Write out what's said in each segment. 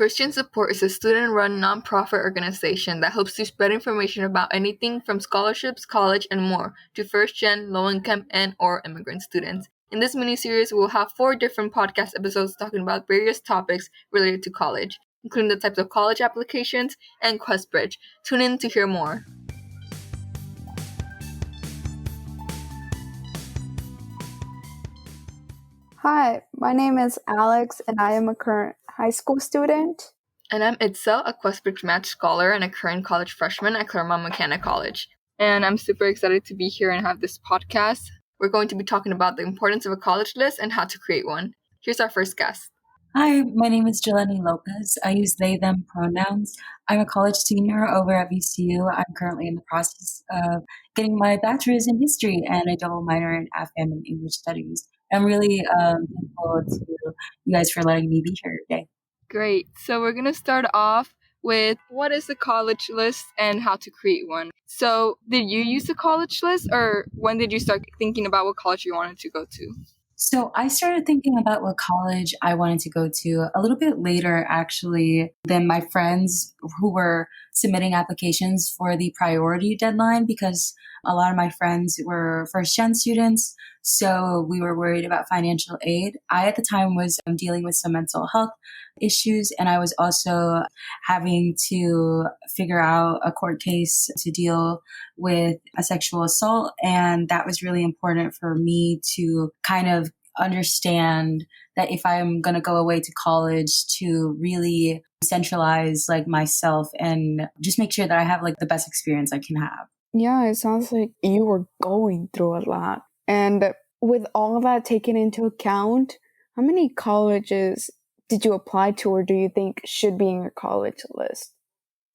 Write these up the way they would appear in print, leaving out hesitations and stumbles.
First Gen Support is a student-run nonprofit organization that helps to spread information about anything from scholarships, college, and more to first-gen, low-income, and/or immigrant students. In this mini-series, we'll have 4 different podcast episodes talking about various topics related to college, including the types of college applications and QuestBridge. Tune in to hear more. Hi, my name is Alex, and I am a current high school student. And I'm Itzel, a QuestBridge Match Scholar and a current college freshman at Claremont McKenna College. And I'm super excited to be here and have this podcast. We're going to be talking about the importance of a college list and how to create one. Here's our first guest. Hi, my name is Yeleni Lopez. I use they, them pronouns. I'm a college senior over at VCU. I'm currently in the process of getting my bachelor's in history and a double minor in AFM and English studies. I'm really thankful to you guys for letting me be here today. Great. So we're going to start off with what is a college list and how to create one. So did you use a college list, or when did you start thinking about what college you wanted to go to? So I started thinking about what college I wanted to go to a little bit later, actually, than my friends who were submitting applications for the priority deadline, because a lot of my friends were first-gen students, so we were worried about financial aid. I, at the time, was dealing with some mental health issues, and I was also having to figure out a court case to deal with a sexual assault, and that was really important for me to kind of understand that if I'm going to go away to college, to really centralize like myself and just make sure that I have like the best experience I can have. Yeah, it sounds like you were going through a lot. And with all of that taken into account, how many colleges did you apply to, or do you think should be in your college list?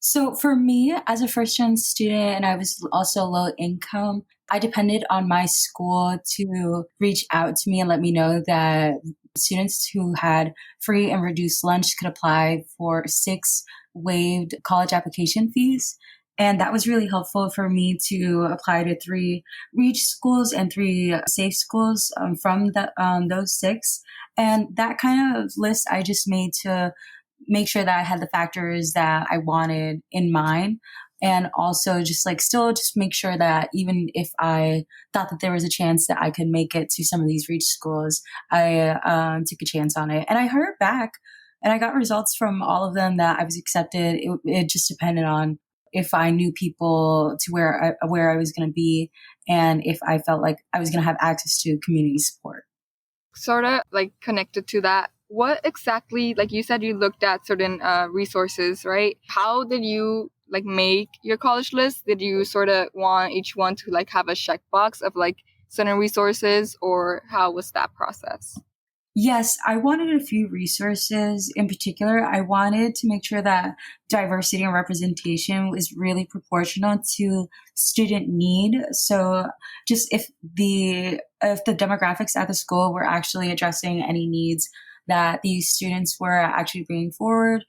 So for me, as a first-gen student, and I was also low income, I depended on my school to reach out to me and let me know that students who had free and reduced lunch could apply for 6 waived college application fees. And that was really helpful for me to apply to 3 REACH schools and 3 SAFE schools from those 6. And that kind of list I just made to make sure that I had the factors that I wanted in mind. And also just like still just make sure that even if I thought that there was a chance that I could make it to some of these REACH schools, I took a chance on it. And I heard back and I got results from all of them that I was accepted. It just depended on if I knew people to where I was going to be, and if I felt like I was going to have access to community support. Sort of like connected to that, what exactly, like you said, you looked at certain resources, right? How did you like make your college list? Did you sort of want each one to like have a checkbox of like certain resources, or how was that process? Yes, I wanted a few resources. In particular, I wanted to make sure that diversity and representation was really proportional to student need. So just if the demographics at the school were actually addressing any needs that these students were actually bringing forward.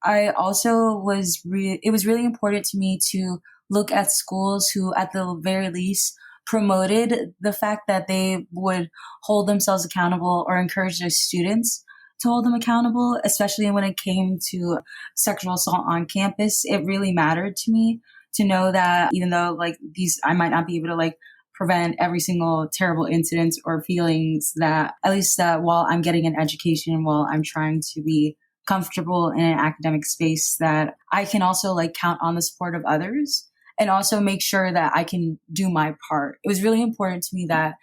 I also it was really important to me to look at schools who at the very least promoted the fact that they would hold themselves accountable or encourage their students to hold them accountable, especially when it came to sexual assault on campus. It really mattered to me to know that even though like I might not be able to like prevent every single terrible incident or feelings, that at least that while I'm getting an education, while I'm trying to be comfortable in an academic space, that I can also like count on the support of others and also make sure that I can do my part. It was really important to me that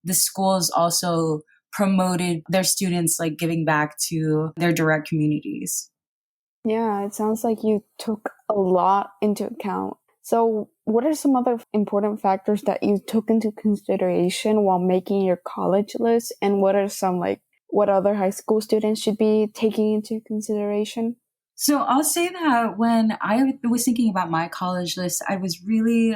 the schools also promoted their students like giving back to their direct communities. Yeah, it sounds like you took a lot into account. So what are some other important factors that you took into consideration while making your college list? And what are some what other high school students should be taking into consideration? So I'll say that when I was thinking about my college list, I really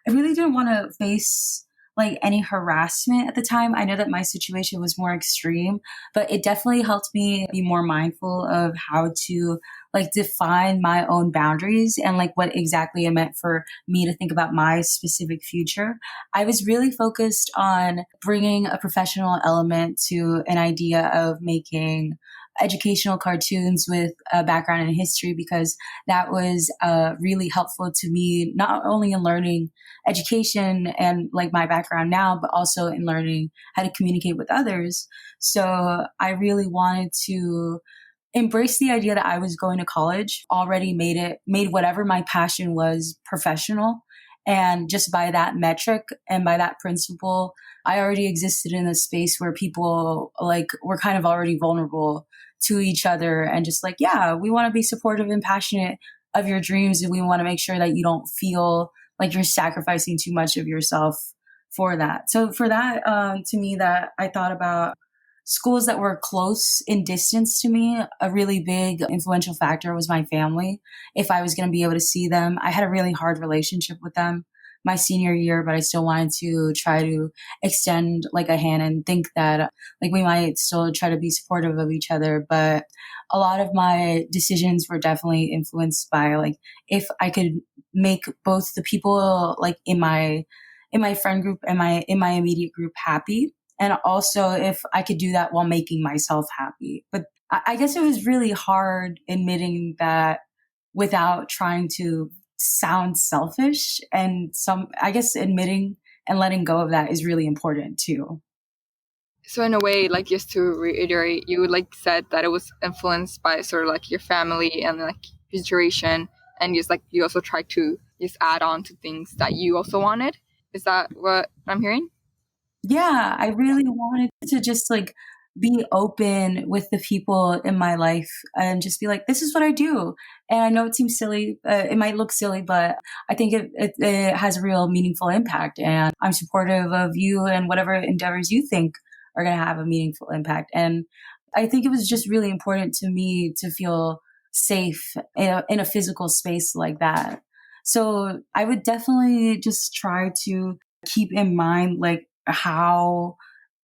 didn't want to face like any harassment at the time. I know that my situation was more extreme, but it definitely helped me be more mindful of how to like define my own boundaries and like what exactly it meant for me to think about my specific future. I was really focused on bringing a professional element to an idea of making educational cartoons with a background in history, because that was really helpful to me, not only in learning education and like my background now, but also in learning how to communicate with others. So I really wanted to embrace the idea that I was going to college, already made whatever my passion was professional. And just by that metric and by that principle, I already existed in a space where people like were kind of already vulnerable to each other and just like, yeah, we want to be supportive and passionate of your dreams. And we want to make sure that you don't feel like you're sacrificing too much of yourself for that. So for that, to me, that I thought about schools that were close in distance to me. A really big influential factor was my family. If I was going to be able to see them, I had a really hard relationship with them my senior year, but I still wanted to try to extend like a hand and think that like we might still try to be supportive of each other. But a lot of my decisions were definitely influenced by like if I could make both the people like in my friend group and in my immediate group happy, and also if I could do that while making myself happy. But I guess it was really hard admitting that without trying to sound selfish. And I guess admitting and letting go of that is really important too. So in a way, like just to reiterate, you like said that it was influenced by sort of like your family and like your situation, and just like you also tried to just add on to things that you also wanted. Is that what I'm hearing? Yeah, I really wanted to just like be open with the people in my life and just be like, this is what I do. And I know it seems silly. It might look silly, but I think it has a real meaningful impact. And I'm supportive of you and whatever endeavors you think are going to have a meaningful impact. And I think it was just really important to me to feel safe in a physical space like that. So I would definitely just try to keep in mind like how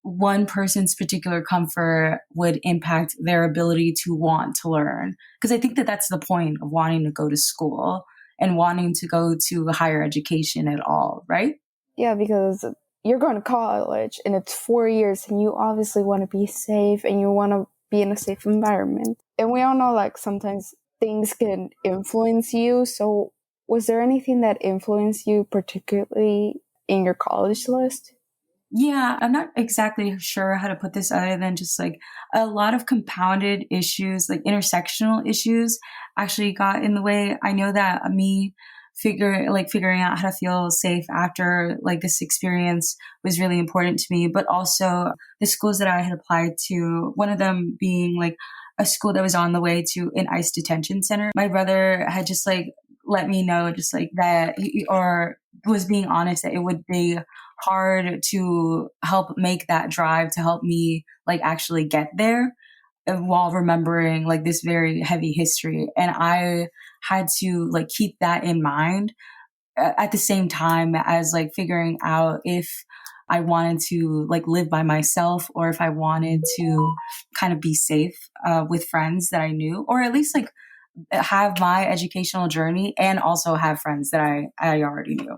one person's particular comfort would impact their ability to want to learn. Because I think that that's the point of wanting to go to school and wanting to go to higher education at all, right? Yeah, because you're going to college and it's 4 years and you obviously want to be safe and you want to be in a safe environment. And we all know like sometimes things can influence you. So was there anything that influenced you particularly in your college list? Yeah, I'm not exactly sure how to put this other than just like a lot of compounded issues, like intersectional issues actually got in the way. I know that me figuring out how to feel safe after like this experience was really important to me, but also the schools that I had applied to, one of them being like a school that was on the way to an ICE detention center. My brother had just like let me know just like that or was being honest that it would be hard to help make that drive to help me like actually get there while remembering like this very heavy history. And I had to like keep that in mind at the same time as like figuring out if I wanted to like live by myself or if I wanted to kind of be safe with friends that I knew, or at least like have my educational journey and also have friends that I already knew.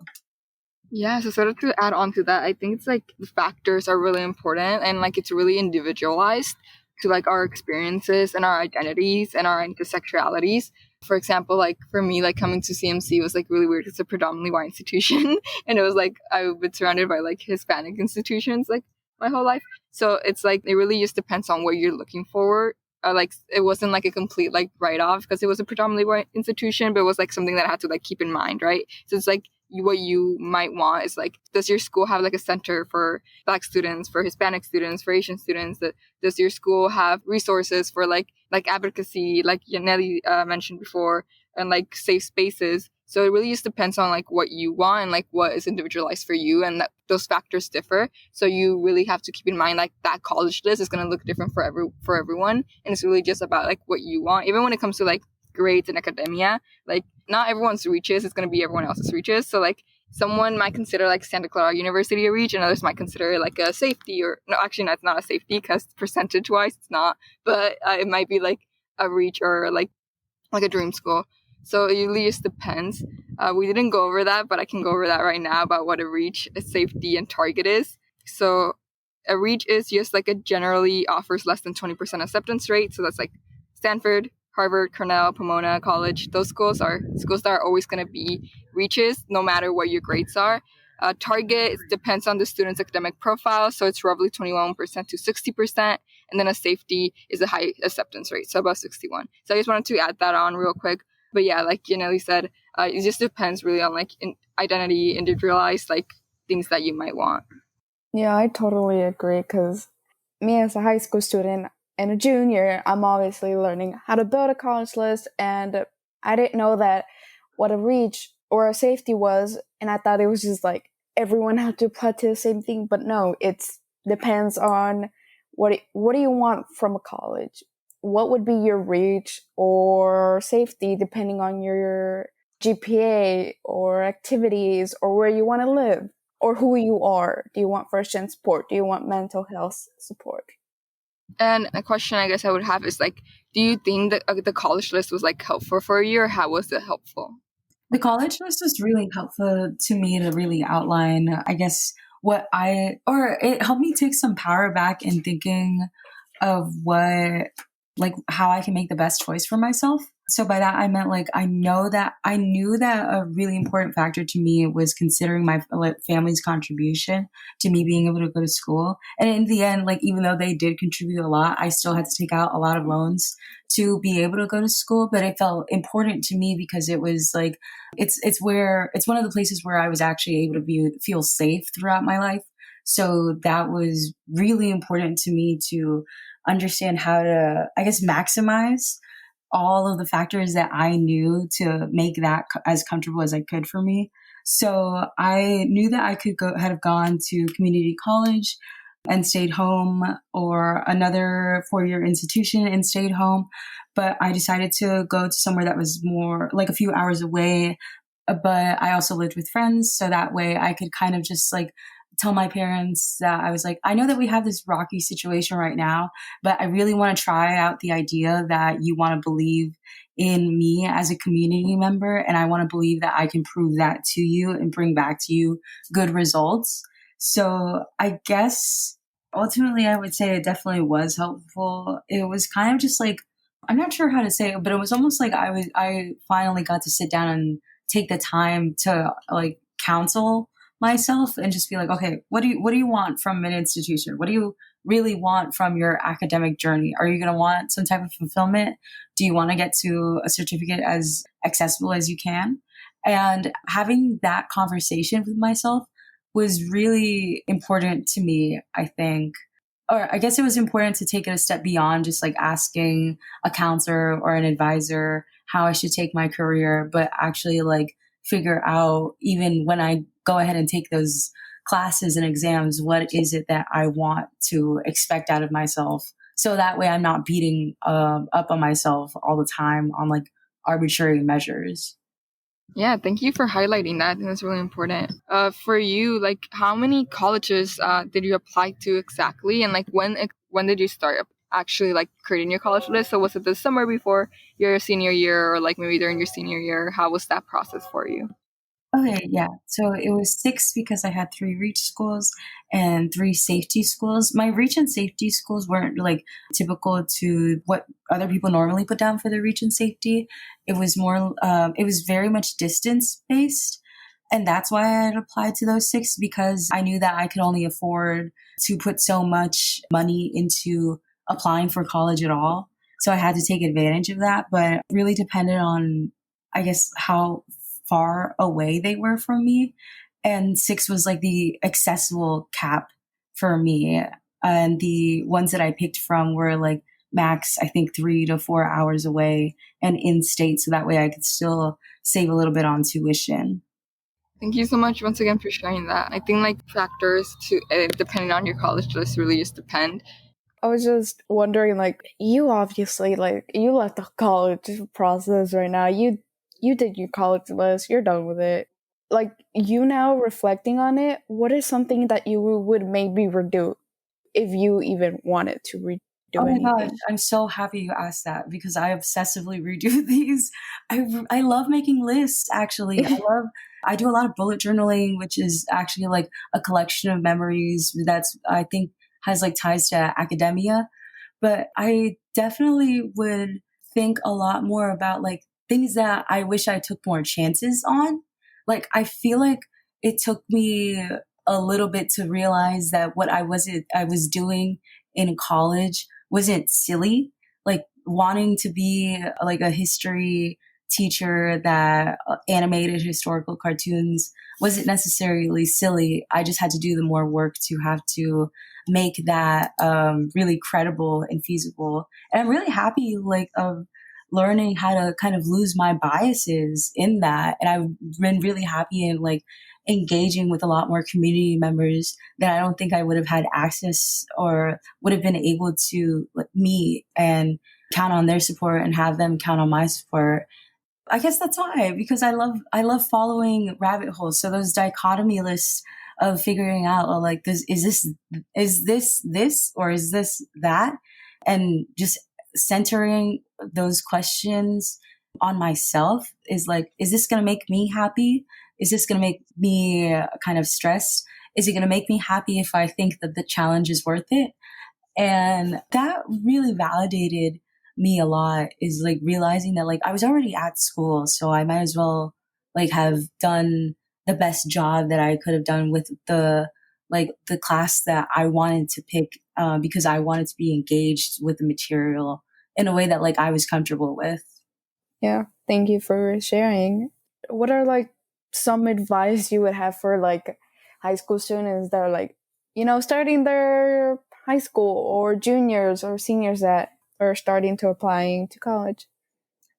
Yeah, so sort of to add on to that, I think it's like the factors are really important and like it's really individualized to like our experiences and our identities and our intersectionalities. For example, like for me, like coming to CMC was like really weird. It's a predominantly white institution and it was like I've been surrounded by like Hispanic institutions like my whole life. So it's like it really just depends on what you're looking for. Like it wasn't like a complete like write-off because it was a predominantly white institution, but it was like something that I had to like keep in mind, right? So it's like what you might want is like, does your school have like a center for Black students, for Hispanic students, for Asian students? Does your school have resources for like advocacy, like Yeleni mentioned before, and like safe spaces? So it really just depends on like what you want and like what is individualized for you, and that those factors differ. So you really have to keep in mind like that college list is going to look different for everyone, and it's really just about like what you want. Even when it comes to like grades and academia, like not everyone's reaches is going to be everyone else's reaches. So like someone might consider like Santa Clara University a reach and others might consider like a safety, or no, actually that's not a safety because percentage wise it's not, but it might be like a reach or like a dream school. So it really just depends. We didn't go over that, but I can go over that right now about what a reach, a safety, and target is. So A reach is just like it generally offers less than 20% acceptance rate. So that's like Stanford, Harvard, Cornell, Pomona College. Those schools are schools that are always going to be reaches no matter what your grades are. Target depends on the student's academic profile, so it's roughly 21% to 60%, and then a safety is a high acceptance rate, so about 61. So I just wanted to add that on real quick. But yeah, like Yeleni said, it just depends really on like identity, individualized like things that you might want. Yeah, I totally agree because me as a high school student and a junior, I'm obviously learning how to build a college list, and I didn't know that what a reach or a safety was, and I thought it was just like everyone had to apply to the same thing, but no, it's depends on what do you want from a college? What would be your reach or safety depending on your GPA or activities or where you want to live or who you are? Do you want first gen support? Do you want mental health support? And a question I guess I would have is like, do you think that the college list was like helpful for you, or how was it helpful? The college list was really helpful to me to really outline, I guess, or it helped me take some power back in thinking of how I can make the best choice for myself. So by that, I meant like, I knew that a really important factor to me was considering my family's contribution to me being able to go to school. And in the end, like, even though they did contribute a lot, I still had to take out a lot of loans to be able to go to school. But it felt important to me because it was like, it's one of the places where I was actually able to feel safe throughout my life. So that was really important to me to understand how to, I guess, maximize all of the factors that I knew to make that as comfortable as I could for me. So I knew that I could have gone to community college and stayed home, or another 4-year institution and stayed home. But I decided to go to somewhere that was more like a few hours away. But I also lived with friends. So that way I could kind of just like tell my parents that I was like, I know that we have this rocky situation right now, but I really want to try out the idea that you want to believe in me as a community member. And I want to believe that I can prove that to you and bring back to you good results. So I guess ultimately I would say it definitely was helpful. It was kind of just like, I'm not sure how to say it, but it was almost like I finally got to sit down and take the time to like counsel myself and just be like, okay, what do you want from an institution? What do you really want from your academic journey? Are you going to want some type of fulfillment? Do you want to get to a certificate as accessible as you can? And having that conversation with myself was really important to me, I think. Or I guess it was important to take it a step beyond just like asking a counselor or an advisor how I should take my career, but actually like figure out, even when I go ahead and take those classes and exams, what is it that I want to expect out of myself? So that way I'm not beating up on myself all the time on like arbitrary measures. Yeah, thank you for highlighting that. I think that's really important. For you, like, how many colleges did you apply to exactly, and like when did you start actually like creating your college list? So was it the summer before your senior year, or like maybe during your senior year? How was that process for you? Okay, yeah. So it was 6 because I had 3 reach schools and 3 safety schools. My reach and safety schools weren't like typical to what other people normally put down for the reach and safety. It was more, it was very much distance based. And that's why I had applied to those 6, because I knew that I could only afford to put so much money into applying for college at all. So I had to take advantage of that, but it really depended on, I guess, how far away they were from me. And 6 was like the accessible cap for me. And the ones that I picked from were like max, I think 3 to 4 hours away and in state. So that way I could still save a little bit on tuition. Thank you so much once again for sharing that. I think like factors to depending on your college list really just depend. I was just wondering, like, you obviously, like, you left the college process right now. You did your college list. You're done with it. Like, you now reflecting on it, what is something that you would maybe redo if you even wanted to redo Oh my gosh, anything? I'm so happy you asked that because I obsessively redo these. I love making lists, actually. I do a lot of bullet journaling, which is actually like a collection of memories that's, I think, has like ties to academia. But I definitely would think a lot more about like things that I wish I took more chances on. Like, I feel like it took me a little bit to realize that what I was doing in college wasn't silly. Like, wanting to be like a history teacher that animated historical cartoons wasn't necessarily silly. I just had to do the more work to have to make that really credible and feasible. And I'm really happy like of learning how to kind of lose my biases in that. And I've been really happy in like engaging with a lot more community members that I don't think I would have had access or would have been able to like, meet and count on their support and have them count on my support. I guess that's why, because I love following rabbit holes. So those dichotomy lists of figuring out, oh, like is this or is this that, and just centering those questions on myself is like, is this going to make me happy? Is this going to make me kind of stressed? Is it going to make me happy if I think that the challenge is worth it? And that really validated me a lot, is like realizing that like I was already at school, so I might as well like have done the best job that I could have done with the class that I wanted to pick, because I wanted to be engaged with the material in a way that like I was comfortable with. Yeah, thank you for sharing. What are like some advice you would have for like high school students that are like, starting their high school, or juniors or seniors that are starting to applying to college?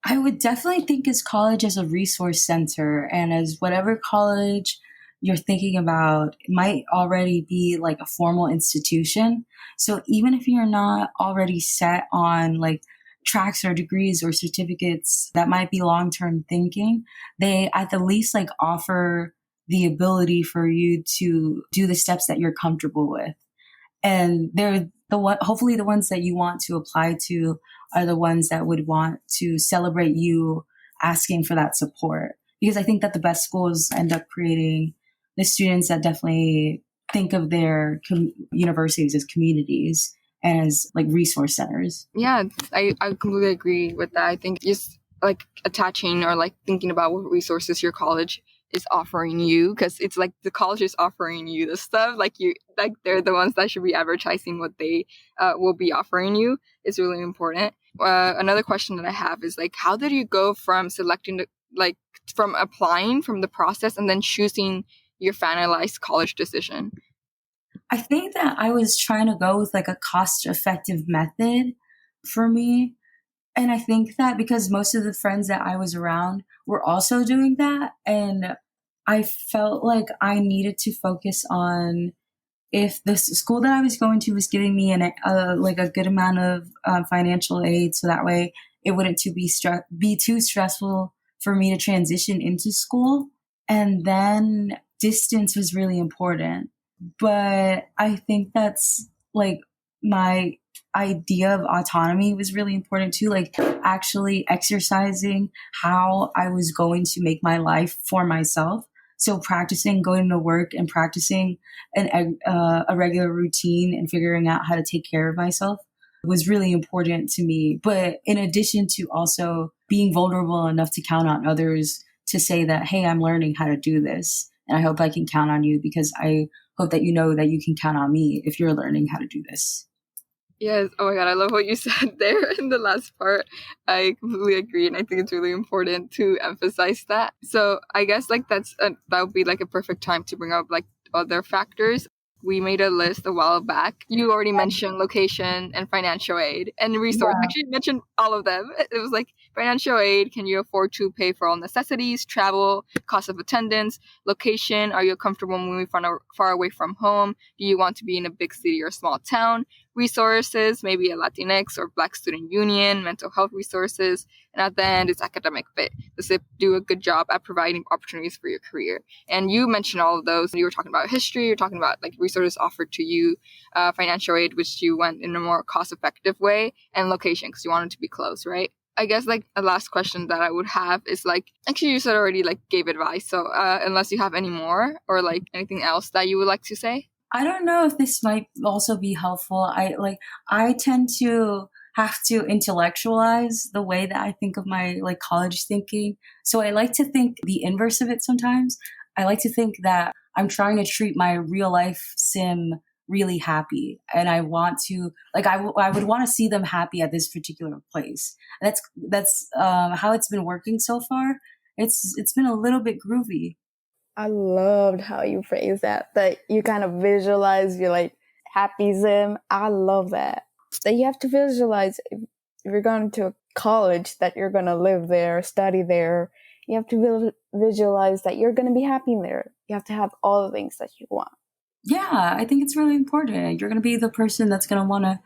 I would definitely think as college as a resource center, and as whatever college you're thinking about might already be like a formal institution. So even if you're not already set on like tracks or degrees or certificates that might be long-term thinking, they at the least like offer the ability for you to do the steps that you're comfortable with. And they're hopefully the ones that you want to apply to are the ones that would want to celebrate you asking for that support. Because I think that the best schools end up creating the students that definitely think of their universities as communities and as like resource centers. Yeah, I completely agree with that. I think just like attaching or like thinking about what resources your college is offering you, because it's like the college is offering you the stuff, like they're the ones that should be advertising what they will be offering you, is really important. Another question that I have is like, how did you go from from applying, from the process, and then choosing your finalized college decision? I think that I was trying to go with like a cost effective method for me. And I think that because most of the friends that I was around were also doing that, and I felt like I needed to focus on if the school that I was going to was giving me like a good amount of financial aid, so that way it wouldn't be too stressful for me to transition into school. And then distance was really important. But I think that's like my idea of autonomy was really important too, like actually exercising how I was going to make my life for myself. So practicing going to work and practicing a regular routine and figuring out how to take care of myself was really important to me. But in addition to also being vulnerable enough to count on others to say that, hey, I'm learning how to do this, and I hope I can count on you, because I hope that you know that you can count on me if you're learning how to do this. Yes. Oh my God, I love what you said there in the last part. I completely agree, and I think it's really important to emphasize that. So I guess like that would be like a perfect time to bring up like other factors. We made a list a while back. You already mentioned location and financial aid and resource. Yeah. Actually, you mentioned all of them. It was like financial aid. Can you afford to pay for all necessities? Travel, cost of attendance, location. Are you comfortable moving far away from home? Do you want to be in a big city or small town? Resources, maybe a Latinx or Black student union, mental health resources. And at the end, it's academic fit. Does it do a good job at providing opportunities for your career? And you mentioned all of those. You were talking about history. You're talking about like resources offered to you, financial aid, which you went in a more cost-effective way, and location because you wanted to be close, right? I guess like a last question that I would have is like, actually you said already like gave advice. So unless you have any more or like anything else that you would like to say. I don't know if this might also be helpful. I tend to have to intellectualize the way that I think of my like college thinking. So I like to think the inverse of it sometimes. I like to think that I'm trying to treat my real life sim really happy, and I want to like I would want to see them happy at this particular place. That's how it's been working so far. It's been a little bit groovy. I loved how you phrase that you kind of visualize your like happy sim. I love that. That you have to visualize if you're going to a college that you're going to live there, study there. You have to visualize that you're going to be happy there. You have to have all the things that you want. Yeah, I think it's really important. You're going to be the person that's going to want to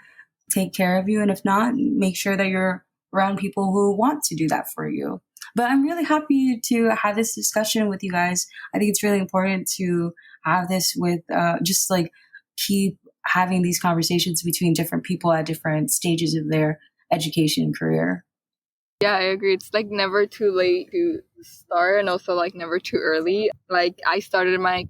take care of you. And if not, make sure that you're around people who want to do that for you. But I'm really happy to have this discussion with you guys. I think it's really important to have this with just like keep having these conversations between different people at different stages of their education and career. Yeah, I agree. It's like never too late to start and also like never too early. Like I started my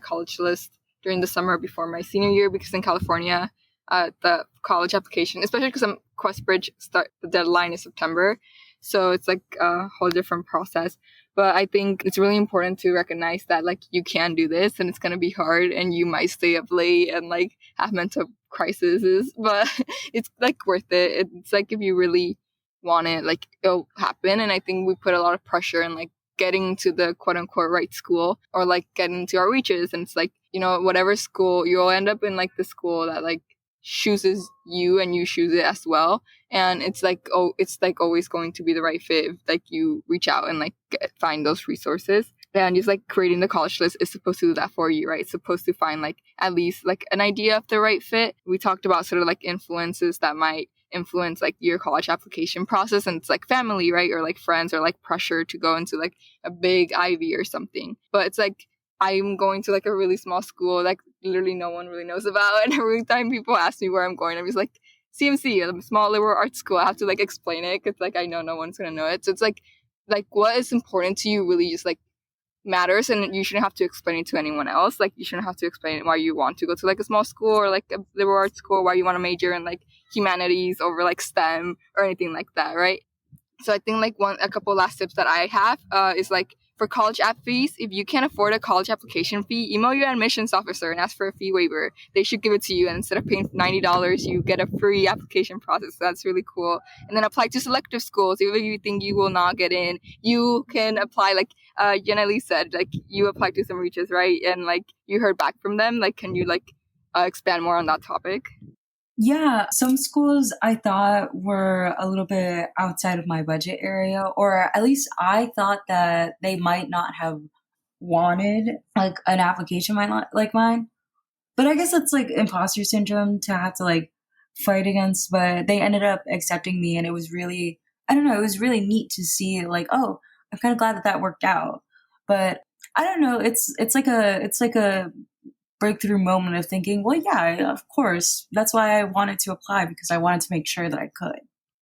college list during the summer before my senior year because in California, the college application, especially because I'm Questbridge, the deadline is September. So it's like a whole different process. But I think it's really important to recognize that like you can do this and it's going to be hard and you might stay up late and like have mental crises, but it's like worth it. It's like if you really want it, like it'll happen. And I think we put a lot of pressure in like getting to the quote unquote right school or like getting to our reaches. And it's like, whatever school, you'll end up in like the school that like chooses you and you choose it as well. And it's like, it's like always going to be the right fit if like you reach out and like find those resources. And just like creating the college list is supposed to do that for you, right? It's supposed to find like at least like an idea of the right fit. We talked about sort of like influences that might influence like your college application process, and it's like family, right? Or like friends, or like pressure to go into like a big Ivy or something. But it's like I'm going to like a really small school like literally no one really knows about, and every time people ask me where I'm going, I'm just like CMC, a small liberal arts school. I have to like explain it because like I know no one's gonna know it. So it's like what is important to you really just like matters, and you shouldn't have to explain it to anyone else. Like you shouldn't have to explain why you want to go to like a small school or like a liberal arts school, why you want to major in like humanities over like STEM or anything like that, right? So I think like a couple last tips that I have is like for college app fees, if you can't afford a college application fee, email your admissions officer and ask for a fee waiver. They should give it to you, and instead of paying $90, you get a free application process. So that's really cool. And then apply to selective schools. Even if you think you will not get in, you can apply like Yeleni said, like you applied to some reaches, right? And like you heard back from them. Like can you like expand more on that topic? Yeah, some schools I thought were a little bit outside of my budget area, or at least I thought that they might not have wanted like an application like mine. But I guess it's like imposter syndrome to have to like fight against, but they ended up accepting me, and it was really, I don't know, it was really neat to see like, oh, I'm kind of glad that worked out. But I don't know, it's like a breakthrough moment of thinking, well, yeah, of course. That's why I wanted to apply, because I wanted to make sure that I could.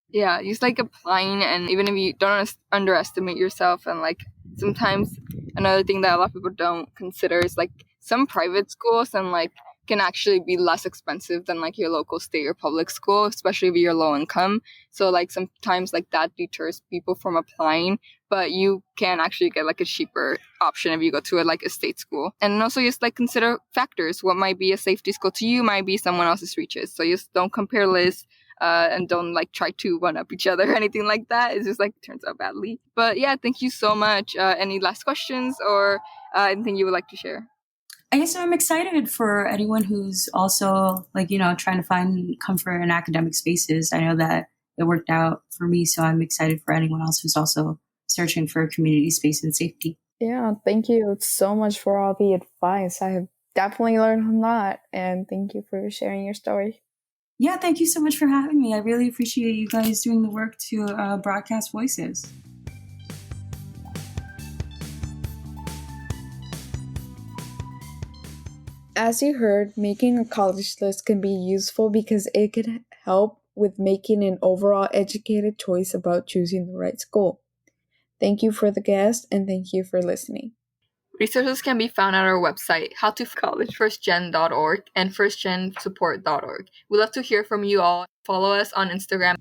Yeah, just like applying, and even if you don't underestimate yourself, and like sometimes another thing that a lot of people don't consider is like some private schools and like can actually be less expensive than like your local state or public school, especially if you're low income. So like sometimes like that deters people from applying, but you can actually get like a cheaper option if you go to a state school. And also just like consider factors. What might be a safety school to you might be someone else's reaches. So just don't compare lists. And don't like try to one up each other or anything like that. It just like turns out badly. But yeah, thank you so much. Any last questions or anything you would like to share? I guess I'm excited for anyone who's also like, trying to find comfort in academic spaces. I know that it worked out for me, so I'm excited for anyone else who's also searching for a community space and safety. Yeah, thank you so much for all the advice. I have definitely learned a lot, and thank you for sharing your story. Yeah, thank you so much for having me. I really appreciate you guys doing the work to broadcast voices. As you heard, making a college list can be useful because it could help with making an overall educated choice about choosing the right school. Thank you for the guest, and thank you for listening. Resources can be found at our website, howtocollegefirstgen.org and firstgensupport.org. We'd love to hear from you all. Follow us on Instagram